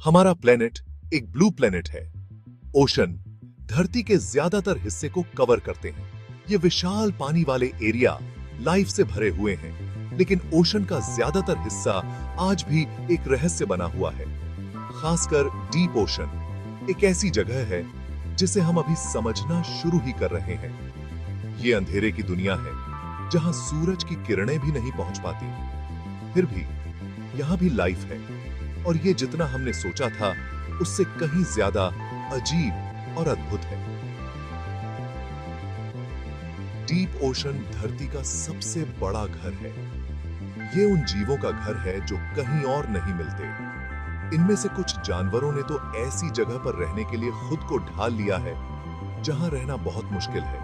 हमारा प्लेनेट एक blue planet है। ओशन धरती के ज्यादातर हिस्से को कवर करते हैं। ये विशाल पानी वाले एरिया लाइफ से भरे हुए हैं, लेकिन ओशन का ज्यादातर हिस्सा आज भी एक रहस्य बना हुआ है। खासकर डीप ओशन एक ऐसी जगह है जिसे हम अभी समझना शुरू ही कर रहे हैं। ये अंधेरे की दुनिया है जहां सूरज की किरणें भी नहीं पहुंच पाती। फिर भी यहां भी लाइफ है, और ये जितना हमने सोचा था उससे कहीं ज्यादा अजीब और अद्भुत है। डीप ओशन धरती का सबसे बड़ा घर है। ये उन जीवों का घर है जो कहीं और नहीं मिलते। इनमें से कुछ जानवरों ने तो ऐसी जगह पर रहने के लिए खुद को ढाल लिया है जहां रहना बहुत मुश्किल है।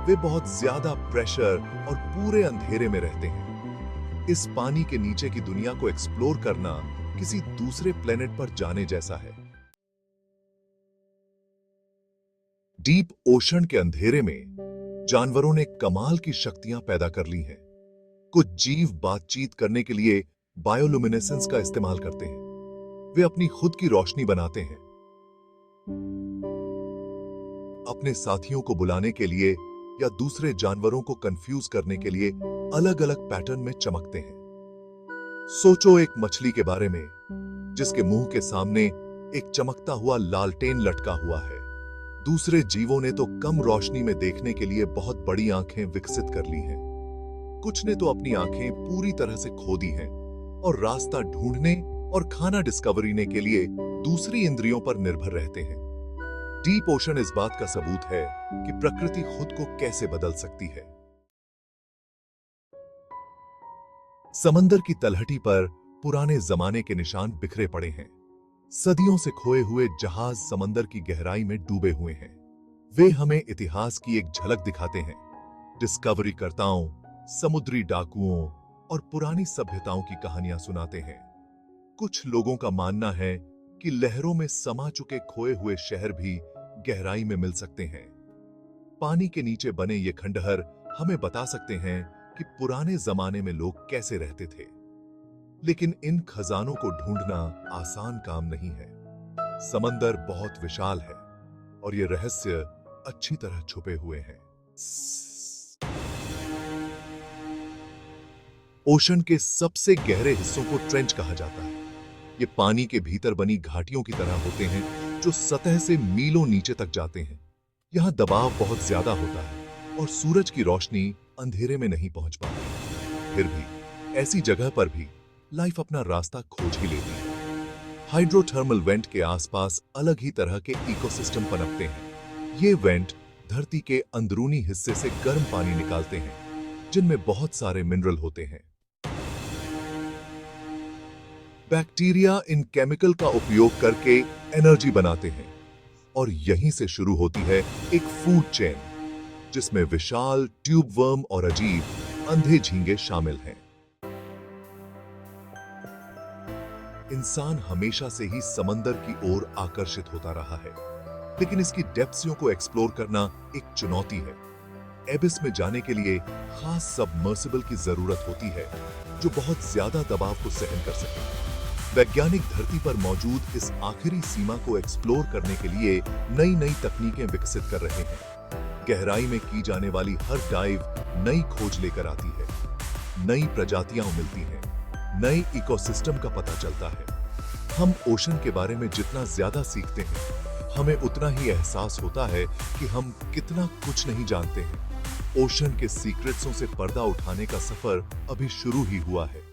वे बहुत ज्यादा प्रेशर और पूरे अंधेरे में रहते हैं। इस पानी के नीचे की दुनिया को एक्सप्लोर करना किसी दूसरे प्लेनेट पर जाने जैसा है। डीप ओशन के अंधेरे में जानवरों ने कमाल की शक्तियां पैदा कर ली हैं। कुछ जीव बातचीत करने के लिए बायोलुमिनेसेंस का इस्तेमाल करते हैं। वे अपनी खुद की रोशनी बनाते हैं, अपने साथियों को बुलाने के लिए या दूसरे जानवरों को कंफ्यूज करने के लिए अलग अलग पैटर्न में चमकते हैं। सोचो एक मछली के बारे में जिसके मुंह के सामने एक चमकता हुआ लालटेन लटका हुआ है। दूसरे जीवों ने तो कम रोशनी में देखने के लिए बहुत बड़ी आंखें विकसित कर ली हैं। कुछ ने तो अपनी आंखें पूरी तरह से खो दी हैं और रास्ता ढूंढने और खाना डिस्कवरी के लिए दूसरी इंद्रियों पर निर्भर रहते हैं। डीप ओशन इस बात का सबूत है कि प्रकृति खुद को कैसे बदल सकती है। समंदर की तलहटी पर पुराने जमाने के निशान बिखरे पड़े हैं। सदियों से खोए हुए जहाज समंदर की गहराई में डूबे हुए हैं। वे हमें इतिहास की एक झलक दिखाते हैं। डिस्कवरी करताओं, समुद्री डाकुओं और पुरानी सभ्यताओं की कहानियां सुनाते हैं। कुछ लोगों का मानना है कि लहरों में समा चुके खोए हुए शहर भी गहराई में मिल सकते हैं। पानी के नीचे बने ये खंडहर हमें बता सकते हैं कि पुराने जमाने में लोग कैसे रहते थे। लेकिन इन खजानों को ढूंढना आसान काम नहीं है। समंदर बहुत विशाल है और ये रहस्य अच्छी तरह छुपे हुए हैं। ओशन के सबसे गहरे हिस्सों को ट्रेंच कहा जाता है। ये पानी के भीतर बनी घाटियों की तरह होते हैं जो सतह से मीलों नीचे तक जाते हैं। यहां दबाव बहुत ज्यादा होता है और सूरज की रोशनी अंधेरे में नहीं पहुंच पाती। फिर भी ऐसी जगह पर भी लाइफ अपना रास्ता खोज ही लेती है। हाइड्रोथर्मल वेंट के आसपास अलग ही तरह के इकोसिस्टम पनपते हैं। ये वेंट धरती के अंदरूनी हिस्से से गर्म पानी निकालते हैं जिनमें बहुत सारे मिनरल होते हैं। बैक्टीरिया इन केमिकल का उपयोग करके एनर्जी बनाते हैं और यहीं से शुरू होती है एक फूड चेन जिसमें विशाल ट्यूबवर्म और अजीब अंधे झींगे शामिल हैं। इंसान हमेशा से ही समंदर की ओर आकर्षित होता रहा है, लेकिन इसकी डेप्थ्स को एक्सप्लोर करना एक चुनौती है। एबिस में जाने के लिए खास सबमर्सिबल की जरूरत होती है जो बहुत ज्यादा दबाव को सहन कर सके। वैज्ञानिक धरती पर मौजूद इस आखिरी सीमा को एक्सप्लोर करने के लिए नई नई तकनीकें विकसित कर रहे हैं। गहराई में की जाने वाली हर डाइव नई खोज लेकर आती है। नई प्रजातियां मिलती हैं, नए इकोसिस्टम का पता चलता है। हम ओशन के बारे में जितना ज्यादा सीखते हैं, हमें उतना ही एहसास होता है कि हम कितना कुछ नहीं जानते हैं। ओशन के सीक्रेट्सों से पर्दा उठाने का सफर अभी शुरू ही हुआ है।